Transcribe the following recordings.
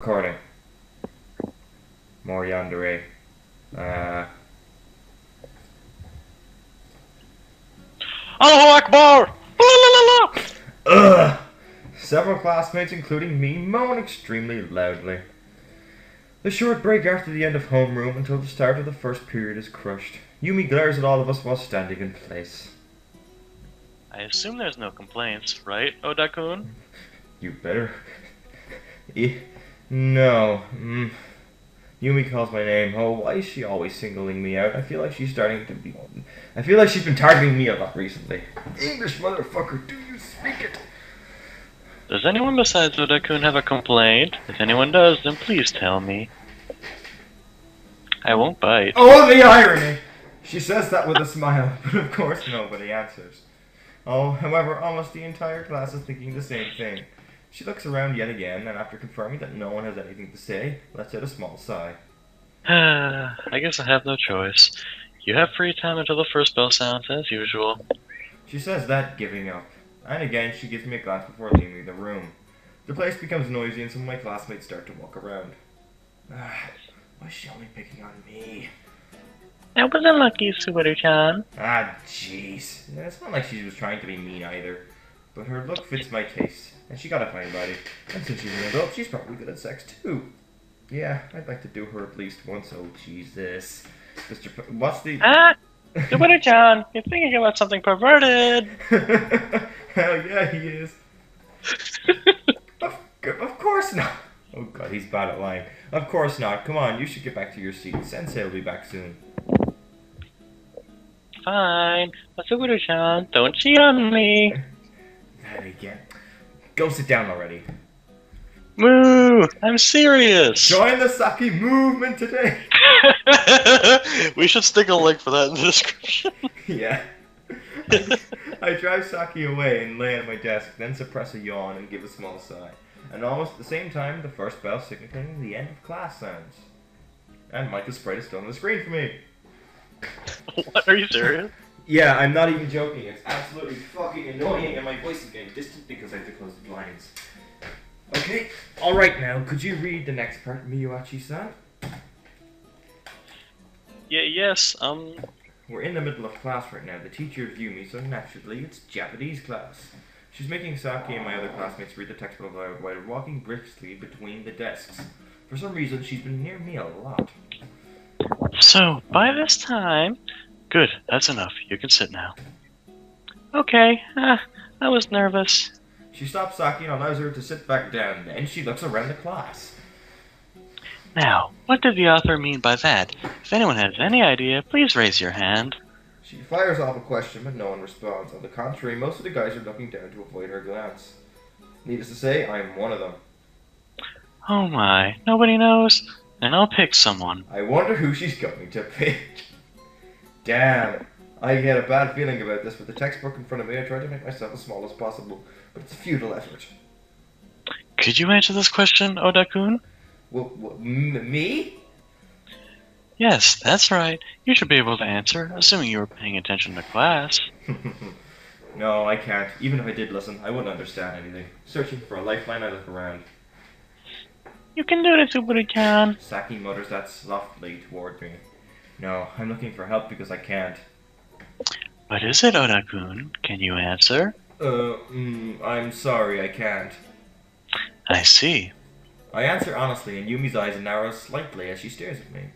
Recording. More Yandere. Uh, Allahu Akbar! La la la la! ugh! Several classmates, including me, moan extremely loudly. The short break after the end of homeroom until the start of the first period is crushed. Yuumi glares at all of us while standing in place. I assume there's no complaints, right, Oda-kun? You better. No. Yuumi calls my name. Oh, why is she always singling me out? I feel like she's been targeting me a lot recently. English motherfucker, do you speak it? Does anyone besides Oda-kun have a complaint? If anyone does, then please tell me. I won't bite. Oh, the irony! She says that with a smile, but of course nobody answers. Oh, however, almost the entire class is thinking the same thing. She looks around yet again, and after confirming that no one has anything to say, lets out a small sigh. I guess I have no choice. You have free time until the first bell sounds, as usual. She says that, giving up. And again, she gives me a glance before leaving the room. The place becomes noisy, and some of my classmates start to walk around. Why is she only picking on me? That was unlucky, Subaru-chan. Ah, jeez. It's not like she was trying to be mean either. But her look fits my taste, and she got a fine body. And since she's an adult, she's probably good at sex too. Yeah, I'd like to do her at least once. Oh, Jesus. What's the... Subaru-chan, you're thinking about something perverted. Hell yeah, he is. Of course not. Oh god, he's bad at lying. Of course not. Come on, you should get back to your seat. Sensei will be back soon. Fine, but Subaru-chan, don't cheat on me. That again. Go sit down already. Moo! I'm serious! Join the Saki movement today! We should stick a link for that in the description. Yeah. I drive Saki away and lay at my desk, then suppress a yawn and give a small sigh. And almost at the same time, the first bell signaling the end of class sounds. And Micah's sprite is still on the screen for me. What? Are you serious? Yeah, I'm not even joking. It's absolutely fucking annoying, and my voice is getting distant because I have to close the blinds. Okay, alright now, could you read the next part, Miyuachi-san? Yes, We're in the middle of class right now. The teacher is Yuumi, so naturally it's Japanese class. She's making Saki and my other classmates read the textbook aloud while walking briskly between the desks. For some reason, she's been near me a lot. So, by this time... Good, that's enough. You can sit now. Okay, I was nervous. She stops Saki and allows her to sit back down. Then she looks around the class. Now, what did the author mean by that? If anyone has any idea, please raise your hand. She fires off a question, but no one responds. On the contrary, most of the guys are looking down to avoid her glance. Needless to say, I am one of them. Oh my, nobody knows? Then I'll pick someone. I wonder who she's going to pick. Damn. I get a bad feeling about this. With the textbook in front of me, I try to make myself as small as possible, but it's a futile effort. Could you answer this question, Oda-kun? Me? Yes, that's right. You should be able to answer, assuming you were paying attention to class. No, I can't. Even if I did listen, I wouldn't understand anything. Searching for a lifeline, I look around. You can do it, Subaru-chan. Saki mutters that softly toward me. No, I'm looking for help because I can't. What is it, Oda-kun? Can you answer? I'm sorry, I can't. I see. I answer honestly, and Yumi's eyes narrow slightly as she stares at me.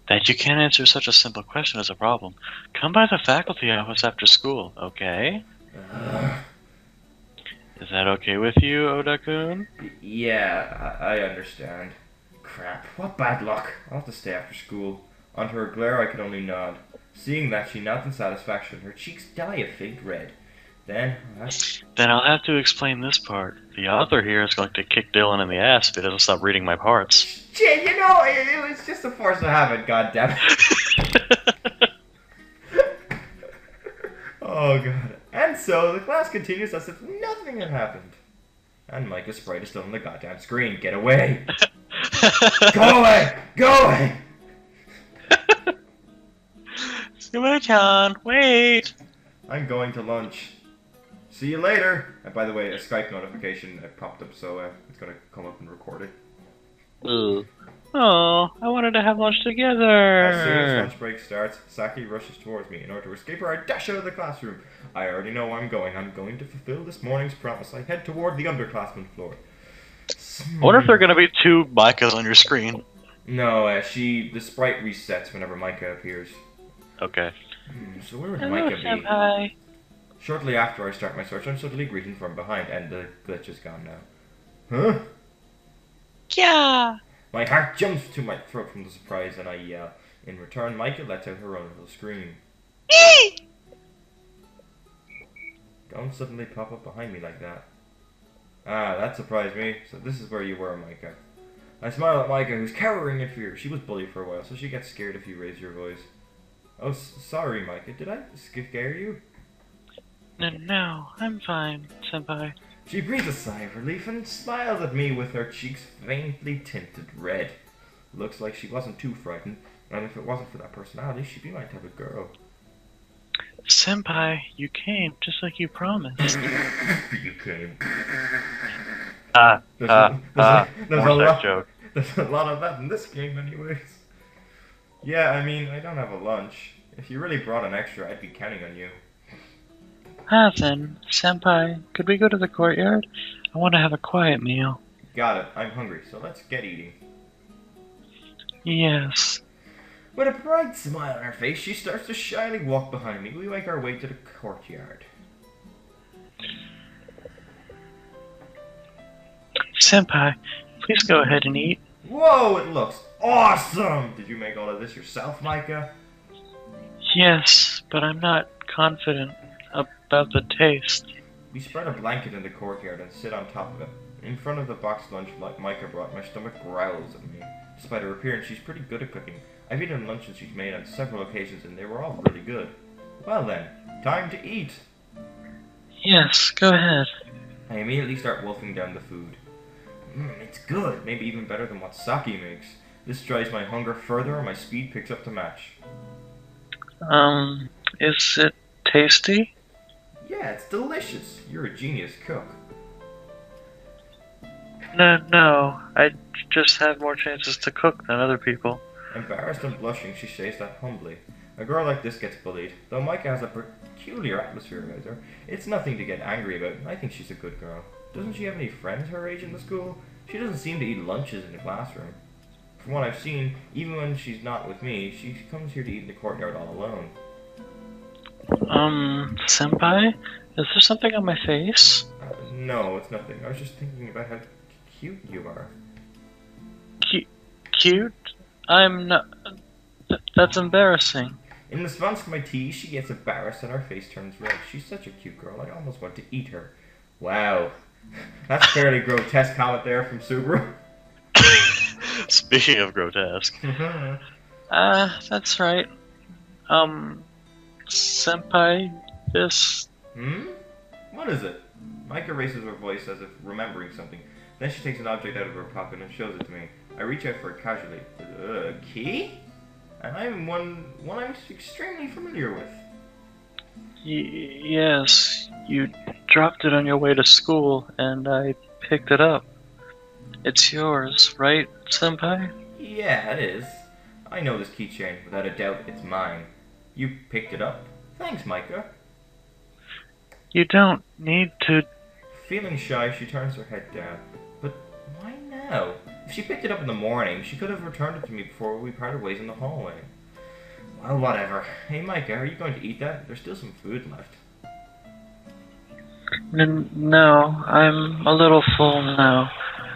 That you can't answer such a simple question is a problem. Come by the faculty office after school, okay? Is that okay with you, Oda-kun? Yeah, I understand. Crap, what bad luck. I'll have to stay after school. On her glare, I could only nod. Seeing that, she nods in satisfaction. Her cheeks dye a faint red. Then I'll have to explain this part. The author here is going to kick Dylan in the ass if he doesn't stop reading my parts. Shit, you know, it was just a force of habit, goddammit. Oh god. And so, the class continues as if nothing had happened. And Micah's sprite is still on the goddamn screen. Get away! Go away! Go away! Subaru-chan, wait! I'm going to lunch. See you later. And by the way, a Skype notification popped up, so it's gonna come up and record it. Ugh. Oh, I wanted to have lunch As soon as together. lunch break starts, Saki rushes towards me. In order to escape her, I dash out of the classroom. I already know where I'm going. I'm going to fulfill this morning's promise. I head toward the underclassmen floor. I wonder if there are gonna be two Micahs on your screen. No, the sprite resets whenever Micah appears. Okay. So where would Hello, Micah be? senpai. Shortly after I start my search, I'm suddenly greeted from behind, and the glitch is gone now. Huh? Yeah. My heart jumps to my throat from the surprise, and I yell. In return, Micah lets out her own little scream. Don't suddenly pop up behind me like that. Ah, that surprised me. So this is where you were, Micah. I smile at Micah, who's cowering in fear. She was bullied for a while, so she gets scared if you raise your voice. Oh, sorry, Micah. Did I scare you? No, I'm fine, senpai. She breathes a sigh of relief and smiles at me with her cheeks faintly tinted red. Looks like she wasn't too frightened, and if it wasn't for that personality, she'd be my type of girl. Senpai, you came just like you promised. You came. There's a lot. joke. There's a lot of that in this game, anyways. Yeah, I mean, I don't have a lunch. If you really brought an extra, I'd be counting on you. Then, senpai, could we go to the courtyard? I want to have a quiet meal. Got it. I'm hungry, so let's get eating. Yes. With a bright smile on her face, she starts to shyly walk behind me. We make our way to the courtyard. Senpai, please go ahead and eat. Whoa, it looks awesome! Did you make all of this yourself, Micah? Yes, but I'm not confident about the taste. We spread a blanket in the courtyard and sit on top of it. In front of the boxed lunch Micah brought, my stomach growls at me. Despite her appearance, she's pretty good at cooking. I've eaten lunches she's made on several occasions and they were all really good. Well then, time to eat! Yes, go ahead. I immediately start wolfing down the food. It's good, maybe even better than what Saki makes. This drives my hunger further and my speed picks up to match. Is it tasty? Yeah, it's delicious. You're a genius cook. No, I just have more chances to cook than other people. Embarrassed and blushing, she says that humbly. A girl like this gets bullied. Though Micah has a peculiar atmosphere about her, it's nothing to get angry about. I think she's a good girl. Doesn't she have any friends her age in the school? She doesn't seem to eat lunches in the classroom. From what I've seen, even when she's not with me, she comes here to eat in the courtyard all alone. Senpai? Is there something on my face? No, it's nothing. I was just thinking about how cute you are. Cute? I'm not... that's embarrassing. In response to my tease, she gets embarrassed and her face turns red. She's such a cute girl, I almost want to eat her. Wow. That's fairly grotesque comment there from Subaru. Speaking of grotesque. That's right. Senpai, this... What is it? Micah raises her voice as if remembering something. Then she takes an object out of her pocket and shows it to me. I reach out for it casually. Key? And I'm one I'm extremely familiar with. Yes, you dropped it on your way to school, and I picked it up. It's yours, right, senpai? Yeah, it is. I know this keychain. Without a doubt, it's mine. You picked it up? Thanks, Micah. You don't need to... Feeling shy, she turns her head down. But why now? If she picked it up in the morning, she could have returned it to me before we parted ways in the hallway. Well, whatever. Hey, Micah, are you going to eat that? There's still some food left. No, I'm a little full now.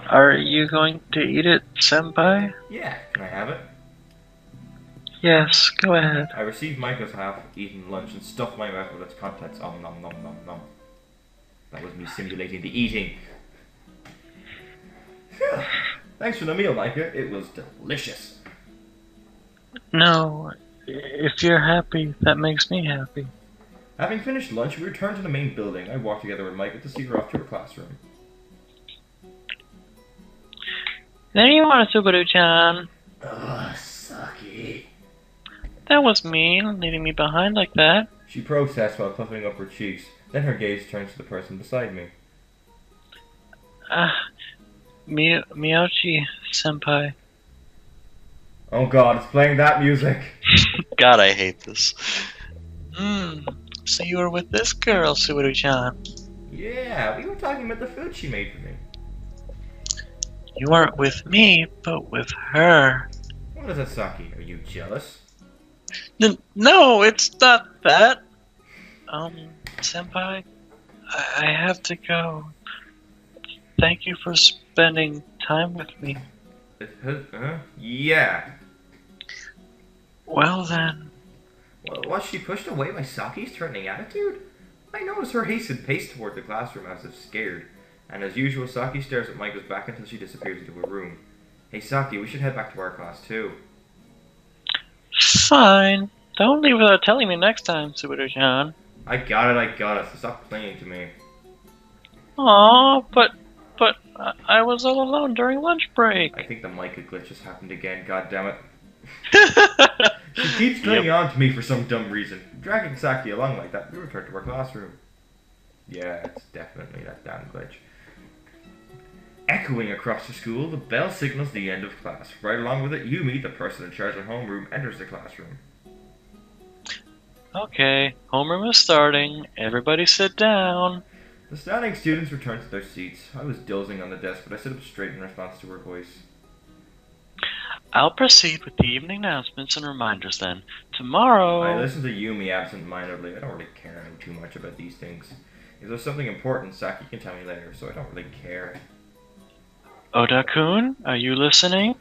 Are you going to eat it, senpai? Yeah, can I have it? Yes, go ahead. I received Micah's half-eaten lunch and stuffed my mouth with its contents. Nom nom nom nom nom. That was me simulating the eating. Phew. Thanks for the meal, Micah. It was delicious. No, if you're happy, that makes me happy. Having finished lunch, we returned to the main building. I walked together with Micah to see her off to her classroom. There you are, Subaru-chan. Ugh, Saki. That was mean, leaving me behind like that. She protests while puffing up her cheeks. Then her gaze turns to the person beside me. Miyauchi-senpai. Oh god, it's playing that music! God, I hate this. So you were with this girl, Subaru-chan. Yeah, we were talking about the food she made for me. You weren't with me, but with her. What is it, Saki? Are you jealous? No, it's not that. Senpai, I have to go. Thank you for spending time with me. Yeah. Well then. Was she pushed away by Saki's threatening attitude? I noticed her hastened pace toward the classroom as if scared, and as usual, Saki stares at Maiko's back until she disappears into a room. Hey Saki, we should head back to our class too. Fine. Don't leave without telling me next time, Subaru-chan. I got it, so stop playing to me. Aw, but I was all alone during lunch break. I think the Maika glitch has happened again, god damn it. She keeps clinging on to me for some dumb reason. Dragging Saki along like that, we return to our classroom. Yeah, it's definitely that damn glitch. Echoing across the school, the bell signals the end of class. Right along with it, Yuumi, the person in charge of homeroom, enters the classroom. Okay, homeroom is starting. Everybody sit down. The standing students return to their seats. I was dozing on the desk, but I sit up straight in response to her voice. I'll proceed with the evening announcements and reminders then. Tomorrow... I listen to Yuumi absent-mindedly. I don't really care too much about these things. If there's something important, Saki can tell me later, so I don't really care. Oda-kun, are you listening?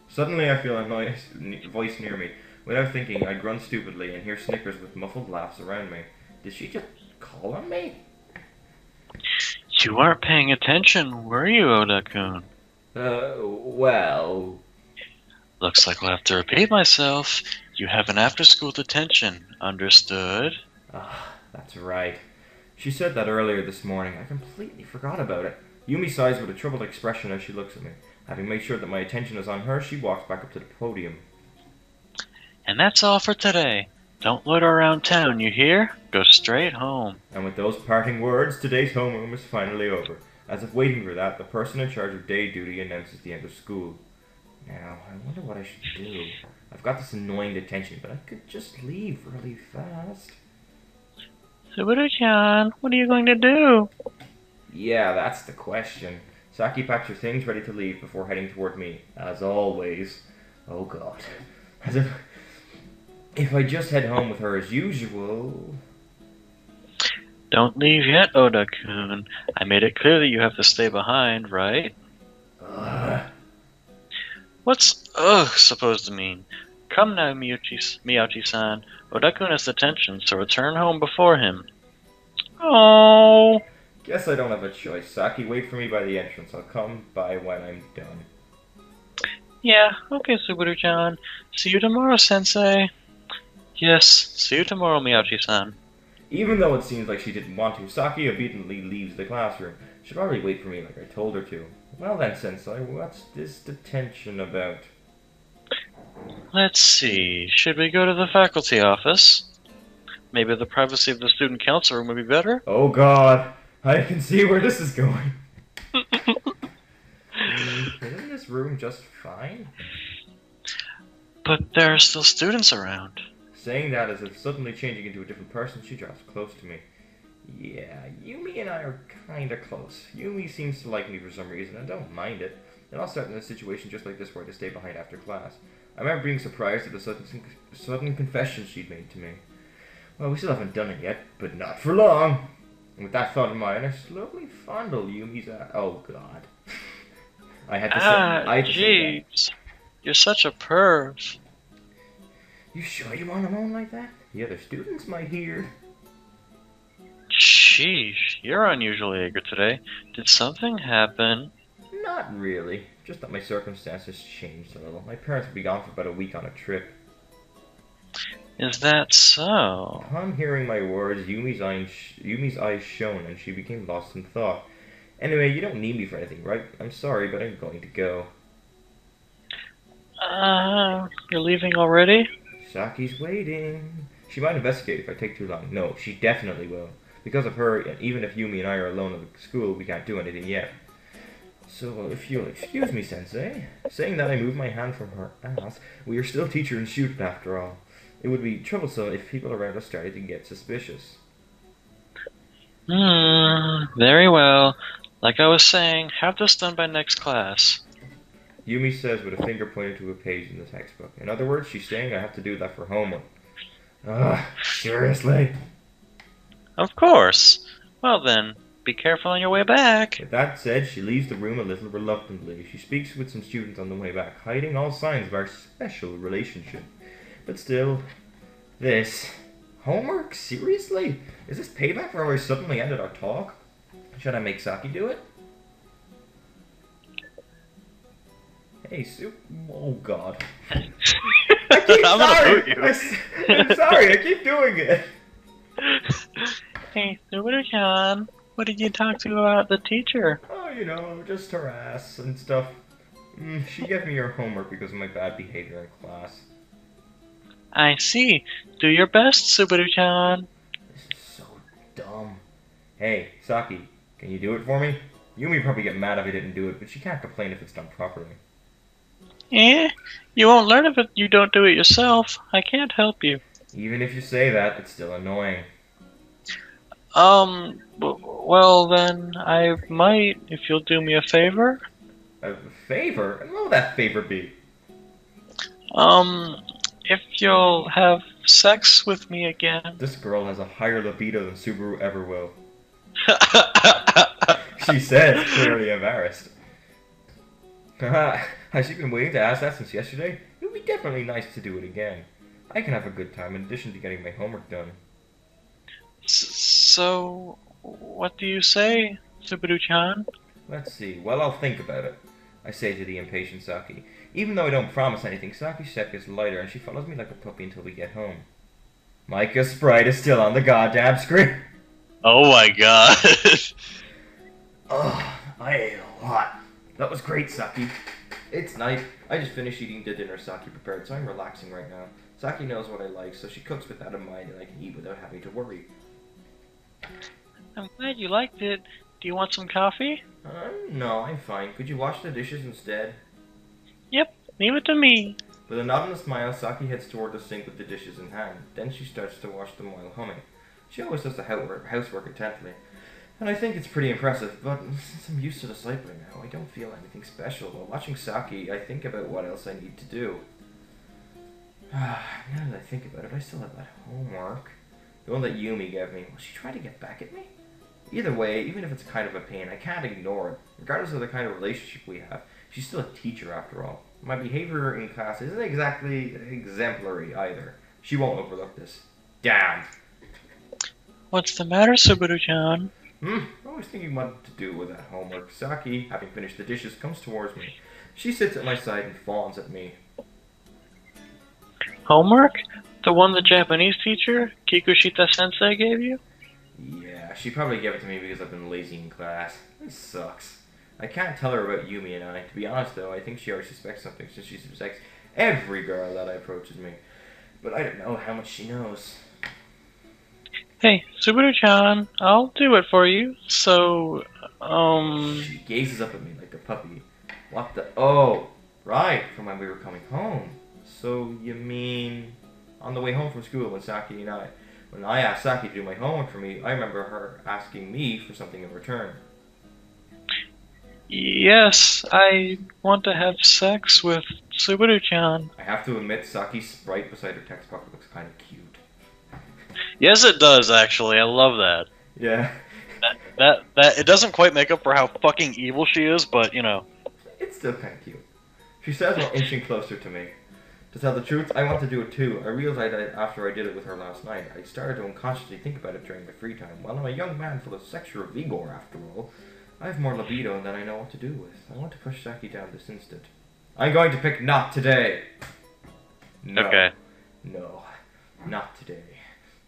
Suddenly I feel a voice near me. Without thinking, I grunt stupidly and hear snickers with muffled laughs around me. Did she just call on me? You weren't paying attention, were you, Oda-kun? Well... Looks like I'll have to repeat myself. You have an after-school detention, understood? That's right. She said that earlier this morning. I completely forgot about it. Yuumi sighs with a troubled expression as she looks at me. Having made sure that my attention is on her, she walks back up to the podium. And that's all for today. Don't loiter around town, you hear? Go straight home. And with those parting words, today's homeroom is finally over. As if waiting for that, the person in charge of day duty announces the end of school. Now, I wonder what I should do. I've got this annoying detention, but I could just leave really fast. Subaru-chan, what are you going to do? Yeah, that's the question. Saki packs her things ready to leave before heading toward me, as always. Oh god. As if I just head home with her as usual... Don't leave yet, Oda-kun. I made it clear that you have to stay behind, right? What's supposed to mean? Come now, Miyauchi-san. Oda-kun has detention, so return home before him. Oh. Guess I don't have a choice. Saki, wait for me by the entrance. I'll come by when I'm done. Yeah, okay, Subaru-chan. See you tomorrow, Sensei. Yes, see you tomorrow, Miyauchi-san. Even though it seems like she didn't want to, Saki obediently leaves the classroom. She'd already wait for me like I told her to. Well then, Sensei, what's this detention about? Let's see. Should we go to the faculty office? Maybe the privacy of the student council room would be better? Oh god, I can see where this is going. Isn't this room just fine? But there are still students around. Saying that as if suddenly changing into a different person, she drops close to me. Yeah, Yuumi and I are kinda close. Yuumi seems to like me for some reason, and I don't mind it. And I'll start in a situation just like this where I stay behind after class. I remember being surprised at the sudden confession she'd made to me. Well, we still haven't done it yet, but not for long. And with that thought in mind, I slowly fondle Yumi's ass. Oh god. I had to say jeez. You're such a perv. You sure you want alone like that? The other students might hear. Sheesh, you're unusually eager today. Did something happen? Not really. Just that my circumstances changed a little. My parents will be gone for about a week on a trip. Is that so? Upon hearing my words, Yumi's eyes shone and she became lost in thought. Anyway, you don't need me for anything, right? I'm sorry, but I'm going to go. You're leaving already? Saki's waiting. She might investigate if I take too long. No, she definitely will. Because of her, even if Yuumi and I are alone at the school, we can't do anything yet. So, if you'll excuse me, Sensei, saying that I moved my hand from her ass, we are still teacher and student after all. It would be troublesome if people around us started to get suspicious. Very well. Like I was saying, have this done by next class. Yuumi says with a finger pointed to a page in the textbook. In other words, she's saying I have to do that for homework. Ugh, seriously? Of course. Well then, be careful on your way back. With that said, she leaves the room a little reluctantly. She speaks with some students on the way back, hiding all signs of our special relationship. But still, this... Homework? Seriously? Is this payback for how I suddenly ended our talk? Should I make Saki do it? Hey, Sue. Oh, God. I keep I'm gonna boot you. I'm sorry, I keep doing it. Hey, Subaru-chan, what did you talk to about the teacher? Oh, you know, just her ass and stuff. She gave me her homework because of my bad behavior in class. I see. Do your best, Subaru-chan. This is so dumb. Hey, Saki, can you do it for me? Yuumi probably get mad if I didn't do it, but she can't complain if it's done properly. You won't learn if you don't do it yourself. I can't help you. Even if you say that, it's still annoying. Well then, I might, if you'll do me a favor. A favor? And what will that favor be? If you'll have sex with me again. This girl has a higher libido than Subaru ever will. She says, clearly embarrassed. Has she been waiting to ask that since yesterday? It would be definitely nice to do it again. I can have a good time in addition to getting my homework done. So, what do you say, Subaru-chan? Let's see. Well, I'll think about it, I say to the impatient Saki. Even though I don't promise anything, Saki's step gets lighter and she follows me like a puppy until we get home. Micah's sprite is still on the goddamn screen. Oh my god. Ugh, I ate a lot. That was great, Saki. It's night. I just finished eating the dinner Saki prepared, so I'm relaxing right now. Saki knows what I like, so she cooks with that in mind and I can eat without having to worry. I'm glad you liked it. Do you want some coffee? No, I'm fine. Could you wash the dishes instead? Yep, leave it to me. With a nod and a smile, Saki heads toward the sink with the dishes in hand. Then she starts to wash them while humming. She always does the housework intently, and I think it's pretty impressive, but since I'm used to the sight by now, I don't feel anything special. While watching Saki, I think about what else I need to do. Now that I think about it, I still have that homework. The one that Yuumi gave me. Will she try to get back at me? Either way, even if it's kind of a pain, I can't ignore it. Regardless of the kind of relationship we have, she's still a teacher after all. My behavior in class isn't exactly exemplary either. She won't overlook this. Damn! What's the matter, Subaru-chan? I was thinking what to do with that homework. Saki, having finished the dishes, comes towards me. She sits at my side and fawns at me. Homework? The one the Japanese teacher, Kikushita-sensei, gave you? Yeah, she probably gave it to me because I've been lazy in class. This sucks. I can't tell her about Yuumi and I. To be honest though, I think she already suspects something since she suspects every girl that approaches me. But I don't know how much she knows. Hey, Subaru-chan, I'll do it for you. So, She gazes up at me like a puppy. What the... Oh, right, from when we were coming home. So, you mean... On the way home from school when I asked Saki to do my homework for me, I remember her asking me for something in return. Yes, I want to have sex with Subaru-chan. I have to admit, Saki's sprite beside her textbook looks kind of cute. Yes, it does, actually. I love that. Yeah. That it doesn't quite make up for how fucking evil she is, but, you know. It's still kind of cute. She says while inching closer to me. To tell the truth, I want to do it too. I realized that after I did it with her last night. I started to unconsciously think about it during my free time. While I'm a young man full of sexual vigor, after all, I have more libido than I know what to do with. I want to push Saki down this instant. I'm going to pick not today. No. Okay. No, not today.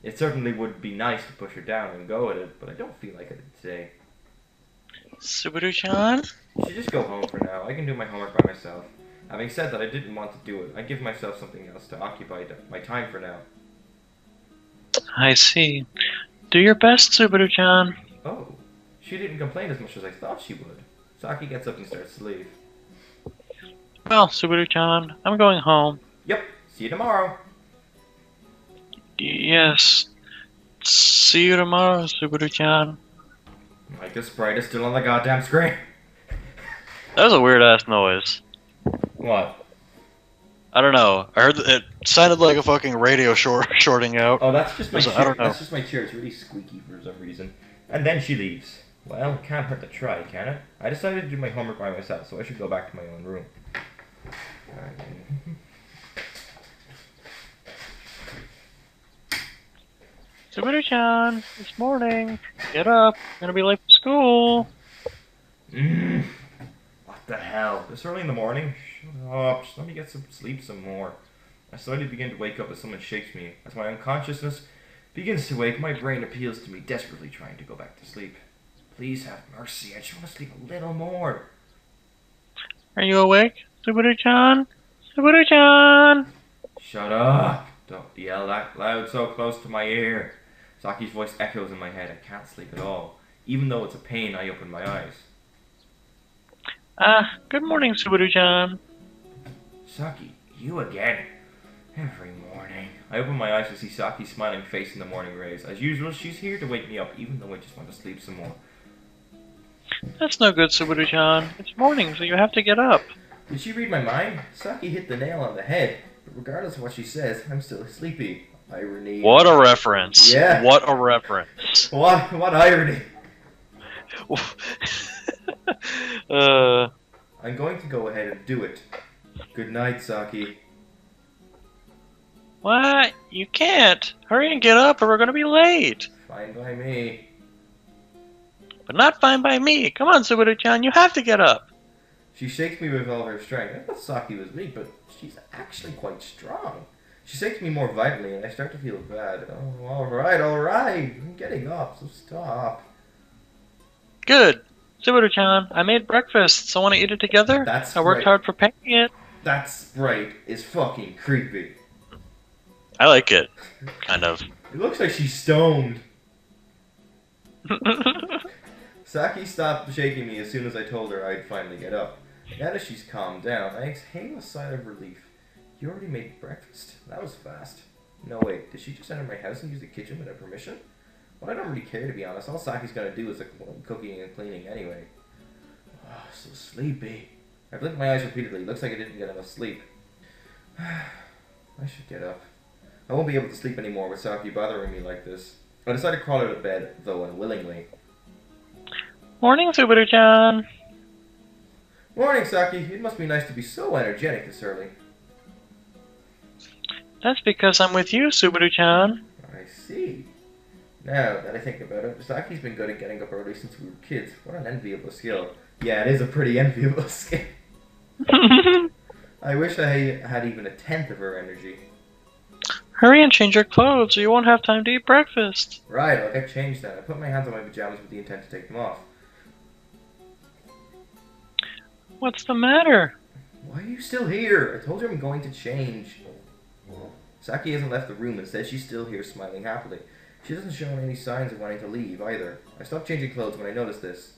It certainly would be nice to push her down and go at it, but I don't feel like it today. Subaru-chan? You should just go home for now. I can do my homework by myself. Having said that I didn't want to do it, I give myself something else to occupy my time for now. I see. Do your best, Subaru-chan. Oh, she didn't complain as much as I thought she would. Saki gets up and starts to leave. Well, Subaru-chan, I'm going home. Yep, see you tomorrow. Yes. See you tomorrow, Subaru-chan. Like the sprite is still on the goddamn screen. That was a weird-ass noise. What? I don't know. I heard it sounded like a fucking radio shorting out. Oh, that's just my chair. I don't know. That's just my chair. It's really squeaky for some reason. And then she leaves. Well, it can't hurt to try, can it? I decided to do my homework by myself, so I should go back to my own room. Subaru-chan, it's morning. Get up. You're gonna be late for school. What the hell? This early in the morning? Shut up. Just let me get some sleep some more. I slowly begin to wake up as someone shakes me. As my unconsciousness begins to wake, my brain appeals to me, desperately trying to go back to sleep. Please have mercy. I just want to sleep a little more. Are you awake, Subaru-chan? Subaru-chan! Shut up. Don't yell that loud so close to my ear. Saki's voice echoes in my head. I can't sleep at all. Even though it's a pain, I open my eyes. Good morning, Subaru-chan. Saki, you again? Every morning. I open my eyes to see Saki's smiling face in the morning rays. As usual, she's here to wake me up, even though I just want to sleep some more. That's no good, Subaru-chan. It's morning, so you have to get up. Did she read my mind? Saki hit the nail on the head. But regardless of what she says, I'm still sleepy. Irony. What a reference. Yeah. What a reference. What irony. I'm going to go ahead and do it. Good night, Saki. What? You can't. Hurry and get up or we're gonna be late. Fine by me. But not fine by me. Come on, Subaru-chan, you have to get up. She shakes me with all her strength. I thought Saki was weak, but she's actually quite strong. She shakes me more violently, and I start to feel bad. Oh, alright. I'm getting up, so stop. Good. Subaru-chan, I made breakfast, so want to eat it together? That's I worked right. hard preparing it. That sprite is fucking creepy. I like it. Kind of. It looks like she's stoned. Saki stopped shaking me as soon as I told her I'd finally get up. Now that she's calmed down, I exhale a sigh of relief. You already made breakfast? That was fast. No, wait, did she just enter my house and use the kitchen without permission? Well, I don't really care, to be honest. All Saki's gonna do is the cooking and cleaning anyway. Oh, so sleepy. I blinked my eyes repeatedly. Looks like I didn't get enough sleep. I should get up. I won't be able to sleep anymore with Saki bothering me like this. I decided to crawl out of bed, though unwillingly. Morning, Subaru-chan. Morning, Saki. It must be nice to be so energetic this early. That's because I'm with you, Subaru-chan. I see. Now that I think about it, Saki's been good at getting up early since we were kids. What an enviable skill. Yeah, it is a pretty enviable skill. I wish I had even a tenth of her energy. Hurry and change your clothes or you won't have time to eat breakfast. Right, I'll get changed then. I put my hands on my pajamas with the intent to take them off. What's the matter? Why are you still here? I told you I'm going to change. Saki hasn't left the room. Instead, she's still here smiling happily. She doesn't show any signs of wanting to leave either. I stopped changing clothes when I noticed this.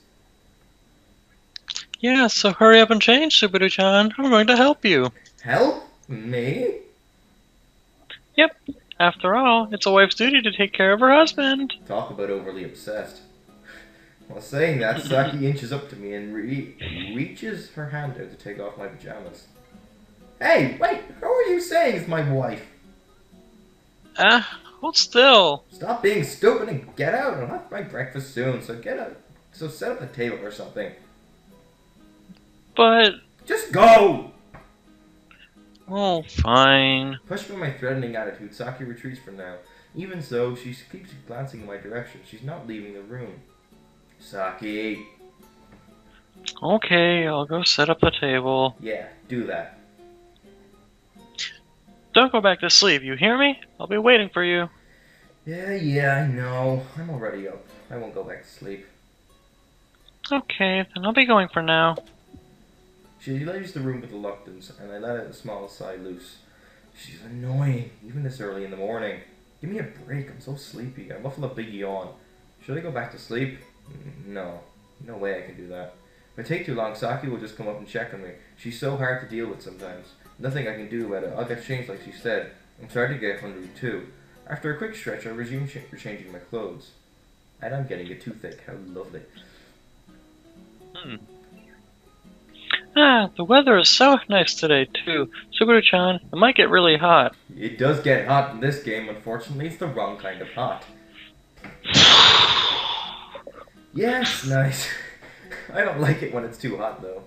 Yeah, so hurry up and change, Subaru-chan. I'm going to help you. Help? Me? Yep. After all, it's a wife's duty to take care of her husband. Talk about overly obsessed. While saying that, Saki inches up to me and reaches her hand out to take off my pajamas. Hey, wait! Who are you saying is my wife? Hold still. Stop being stupid and get out. I'll have my breakfast soon, so get out. So set up the table or something. But... Just go! Oh, fine. Pushed by my threatening attitude, Saki retreats for now. Even so, she keeps glancing in my direction. She's not leaving the room. Saki. Okay, I'll go set up the table. Yeah, do that. Don't go back to sleep, you hear me? I'll be waiting for you. Yeah, I know. I'm already up. I won't go back to sleep. Okay, then I'll be going for now. She leaves the room with reluctance, and I let out a small sigh loose. She's annoying, even this early in the morning. Give me a break, I'm so sleepy. I muffle a big yawn. Should I go back to sleep? No. No way I can do that. If I take too long, Saki will just come up and check on me. She's so hard to deal with sometimes. Nothing I can do about it. I'll get changed like she said. I'm starting to get hungry too. After a quick stretch, I resume changing my clothes. And I'm getting a toothache. How lovely. Ah, the weather is so nice today, too. Suguru-chan, it might get really hot. It does get hot in this game, unfortunately. It's the wrong kind of hot. Yes, nice. I don't like it when it's too hot, though.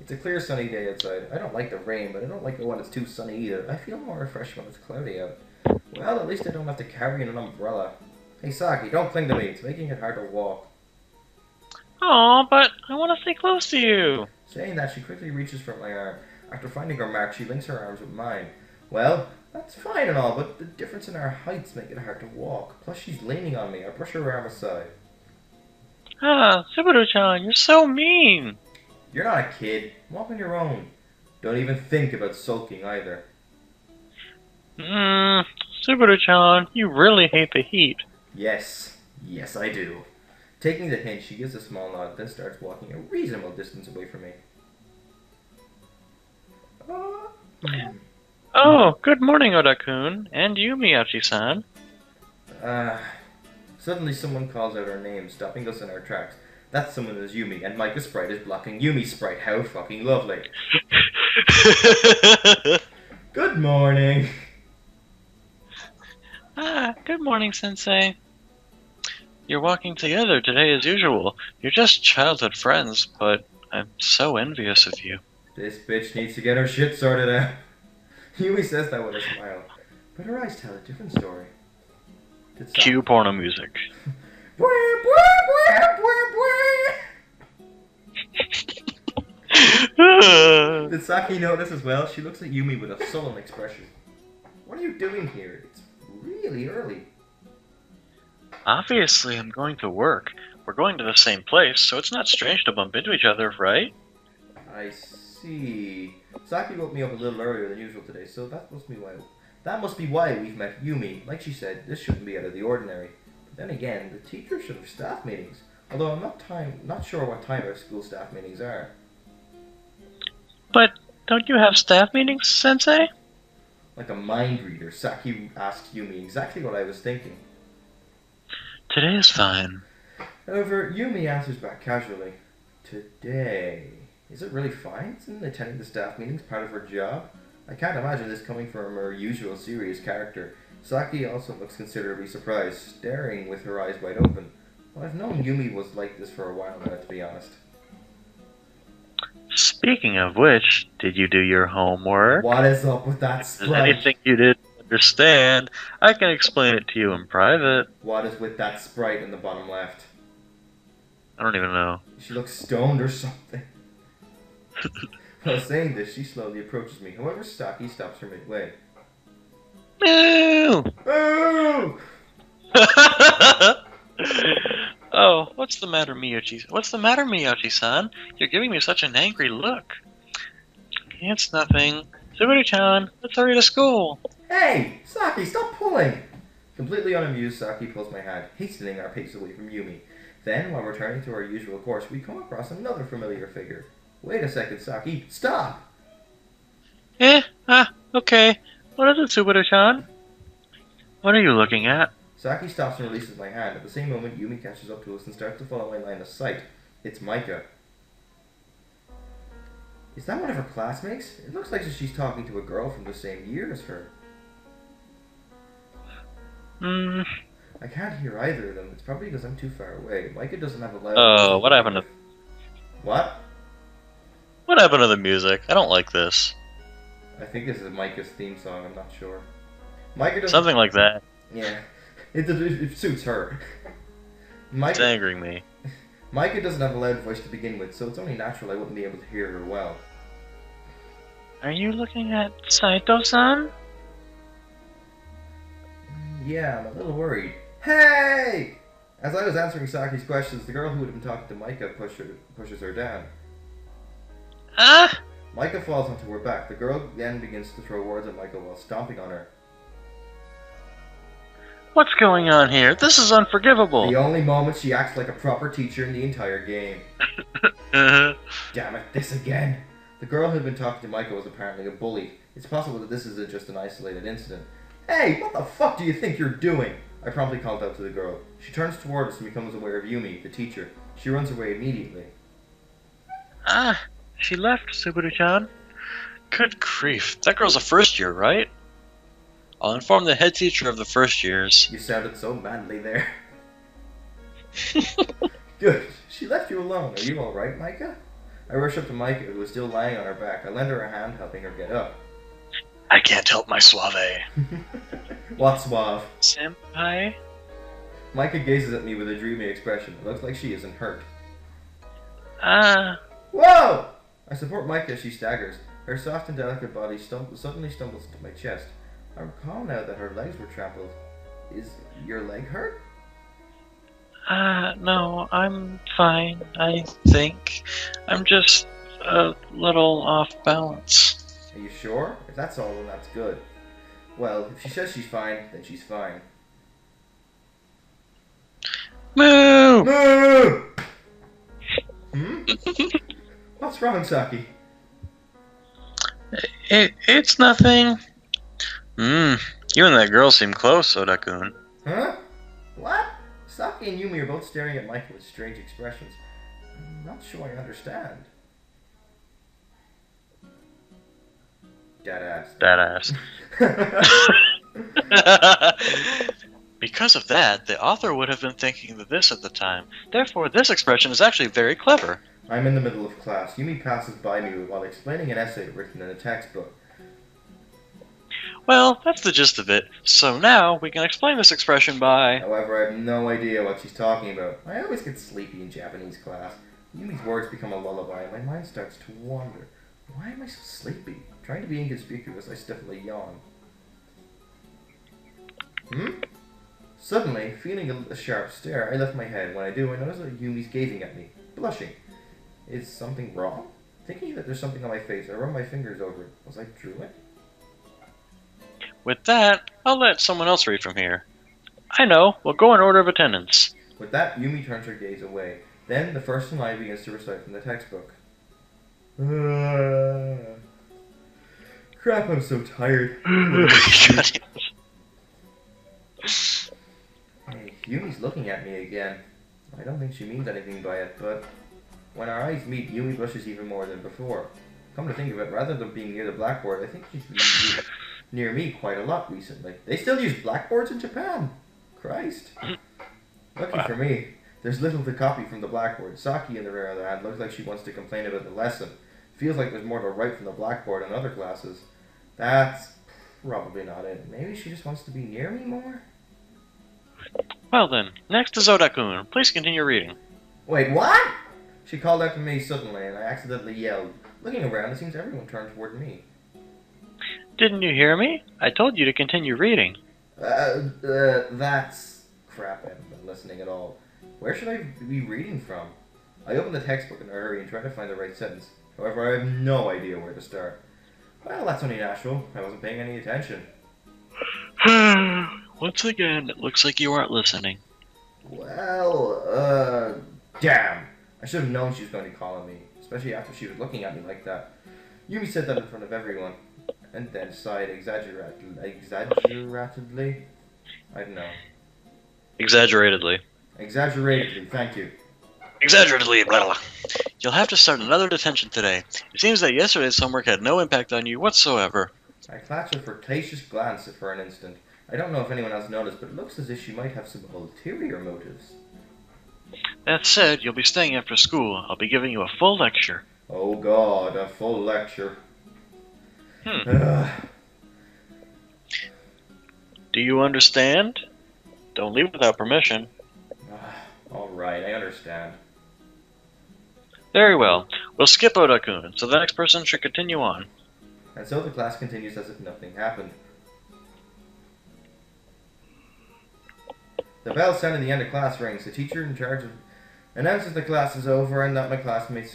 It's a clear sunny day outside. I don't like the rain, but I don't like it when it's too sunny either. I feel more refreshed when it's cloudy out. Well, at least I don't have to carry an umbrella. Hey, Saki, don't cling to me. It's making it hard to walk. Aw, but I want to stay close to you. Saying that, she quickly reaches for my arm. After finding her mark, she links her arms with mine. Well, that's fine and all, but the difference in our heights make it hard to walk. Plus, she's leaning on me. I brush her arm aside. Ah, Suguru-chan, you're so mean. You're not a kid. Walk on your own. Don't even think about sulking either. Suguru-chan, you really hate the heat. Yes. Yes, I do. Taking the hint, she gives a small nod, then starts walking a reasonable distance away from me. Oh, good morning, Oda-kun. And you, Miyachi-san. Suddenly someone calls out our name, stopping us in our tracks. That someone is Yuumi, and Micah's sprite is blocking Yumi's sprite. How fucking lovely. Good morning. Ah, good morning, Sensei. You're walking together today as usual. You're just childhood friends, but I'm so envious of you. This bitch needs to get her shit sorted out. Yuumi says that with a smile, but her eyes tell a different story. Cue porno music. Did Saki notice as well? She looks at Yuumi with a sullen expression. What are you doing here? It's really early. Obviously, I'm going to work. We're going to the same place, so it's not strange to bump into each other, right? I see. Saki woke me up a little earlier than usual today, so that must be why. That must be why we've met Yuumi. Like she said, this shouldn't be out of the ordinary. But then again, the teacher should have staff meetings. Although I'm not sure what time our school staff meetings are. But don't you have staff meetings, Sensei? Like a mind reader, Saki asked Yuumi exactly what I was thinking. Today is fine. However, Yuumi answers back casually. Today? Is it really fine? Isn't attending the staff meetings part of her job? I can't imagine this coming from her usual serious character. Saki also looks considerably surprised, staring with her eyes wide open. Well, I've known Yuumi was like this for a while now, to be honest. Speaking of which, did you do your homework? What is up with that If there's sprite? anything you didn't understand, I can explain it to you in private. What is with that sprite in the bottom left? I don't even know. She looks stoned or something. While saying this, she slowly approaches me. However, Saki stops her midway. No! Boo! Oh, what's the matter, Miyachi? What's the matter, Miyachi-san? You're giving me such an angry look. It's nothing. Suguru-chan, let's hurry to school. Hey! Saki, stop pulling! Completely unamused, Saki pulls my hand, hastening our pace away from Yuumi. Then, while returning to our usual course, we come across another familiar figure. Wait a second, Saki. Stop! Okay. What is it, Suguru-chan? What are you looking at? Saki stops and releases my hand. At the same moment, Yuumi catches up to us and starts to follow my line of sight. It's Micah. Is that one of her classmates? It looks like she's talking to a girl from the same year as her. I can't hear either of them. It's probably because I'm too far away. Micah doesn't have a loud... Oh, what happened to... What? What happened to the music? I don't like this. I think this is Micah's theme song. I'm not sure. Micah doesn't... Something like that. Yeah. It suits her. It's angering me. Micah doesn't have a loud voice to begin with, so it's only natural I wouldn't be able to hear her well. Are you looking at Saito-san? Yeah, I'm a little worried. Hey! As I was answering Saki's questions, the girl who had been talking to Micah pushes her down. Ah! Micah falls onto her back. The girl then begins to throw words at Micah while stomping on her. What's going on here? This is unforgivable. The only moment she acts like a proper teacher in the entire game. Uh-huh. Damn it, this again. The girl who had been talking to Micah was apparently a bully. It's possible that this isn't just an isolated incident. Hey, what the fuck do you think you're doing? I promptly called out to the girl. She turns toward us and becomes aware of Yuumi, the teacher. She runs away immediately. Ah, she left, Subaru-chan. Good grief. That girl's a first year, right? I'll inform the head teacher of the first years. You sounded so manly there. Good. She left you alone. Are you alright, Micah? I rushed up to Micah, who was still lying on her back. I lent her a hand, helping her get up. I can't help my suave. What suave? Senpai? Micah gazes at me with a dreamy expression. It looks like she isn't hurt. Ah. Whoa! I support Micah as she staggers. Her soft and delicate body suddenly stumbles into my chest. I recall now that her legs were trampled. Is your leg hurt? No, I'm fine, I think. I'm just a little off balance. Are you sure? If that's all, then that's good. Well, if she says she's fine, then she's fine. Moo! Moo! What's wrong, Saki? It's nothing. You and that girl seem close, Oda-kun. Huh? What? Saki and Yuumi are both staring at Micah with strange expressions. I'm not sure I understand. Deadass. Because of that, the author would have been thinking of this at the time. Therefore, this expression is actually very clever. I'm in the middle of class. Yuumi passes by me while explaining an essay written in a textbook. Well, that's the gist of it. So now, we can explain this expression by... However, I have no idea what she's talking about. I always get sleepy in Japanese class. Yumi's words become a lullaby, and my mind starts to wander. Why am I so sleepy? Trying to be inconspicuous, I stiffly yawn. Suddenly, feeling a sharp stare, I lift my head. When I do, I notice that Yumi's gazing at me, blushing. Is something wrong? Thinking that there's something on my face, I run my fingers over it. Was I drooling? With that, I'll let someone else read from here. I know, we'll go in order of attendance. With that, Yuumi turns her gaze away. Then, the first line begins to recite from the textbook. Crap, I'm so tired. Hey, Yumi's looking at me again. I don't think she means anything by it, but when our eyes meet, Yuumi blushes even more than before. Come to think of it, rather than being near the blackboard, I think she's been near me quite a lot recently. They still use blackboards in Japan. Christ. Lucky for me, there's little to copy from the blackboard. Saki, on the other hand, looks like she wants to complain about the lesson. Feels like there's more to write from the blackboard in other classes. That's probably not it. Maybe she just wants to be near me more? Well then, next is Oda-kun. Please continue reading. Wait, what? She called out to me suddenly, and I accidentally yelled. Looking around, it seems everyone turned toward me. Didn't you hear me? I told you to continue reading. That's... crap, I haven't been listening at all. Where should I be reading from? I opened the textbook in a hurry and tried to find the right sentence. However, I have no idea where to start. Well, that's only natural. I wasn't paying any attention. Once again, it looks like you aren't listening. Well, damn. I should have known she was going to call on me, especially after she was looking at me like that. Yuumi said that in front of everyone, and then sighed exaggeratedly? I don't know. Exaggeratedly. Exaggeratedly, thank you. Exaggeratedly, blah, blah. You'll have to start another detention today. It seems that yesterday's homework had no impact on you whatsoever. I flashed a flirtatious glance at for an instant. I don't know if anyone else noticed, but it looks as if she might have some ulterior motives. That said, you'll be staying after school. I'll be giving you a full lecture. Oh god, a full lecture. Do you understand? Don't leave without permission. Alright, I understand. Very well. We'll skip Oda-kun, so the next person should continue on. And so the class continues as if nothing happened. The bell sounding the end of class rings. The teacher in charge announces the class is over and that my classmates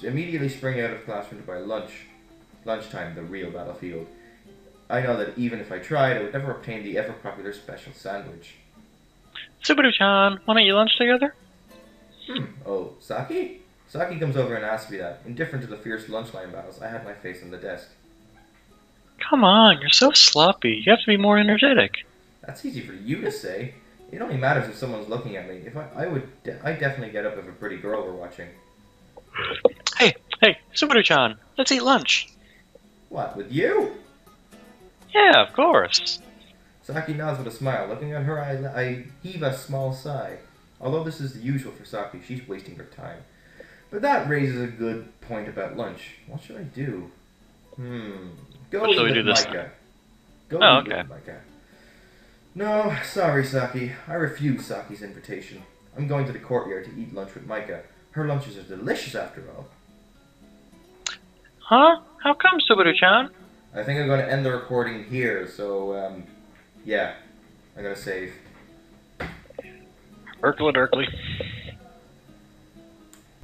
immediately spring out of classrooms by lunchtime, the real battlefield. I know that even if I tried, I would never obtain the ever-popular special sandwich. Subaru-chan, why don't you lunch together? Oh, Saki? Saki comes over and asks me that. Indifferent to the fierce lunchline battles, I had my face on the desk. Come on, you're so sloppy. You have to be more energetic. That's easy for you to say. It only matters if someone's looking at me. If I'd definitely get up if a pretty girl were watching. Hey, Subaru-chan, let's eat lunch. What, with you? Yeah, of course. Saki nods with a smile. Looking at her, I heave a small sigh. Although this is the usual for Saki, she's wasting her time. But that raises a good point about lunch. What should I do? Go What eat shall we with do this Micah. Go Oh, eat okay. with Micah. No, sorry, Saki. I refuse Saki's invitation. I'm going to the courtyard to eat lunch with Micah. Her lunches are delicious, after all. Huh? How come, Subaru-chan? I think I'm going to end the recording here, so, yeah. I'm going to save. Urkla Durkly.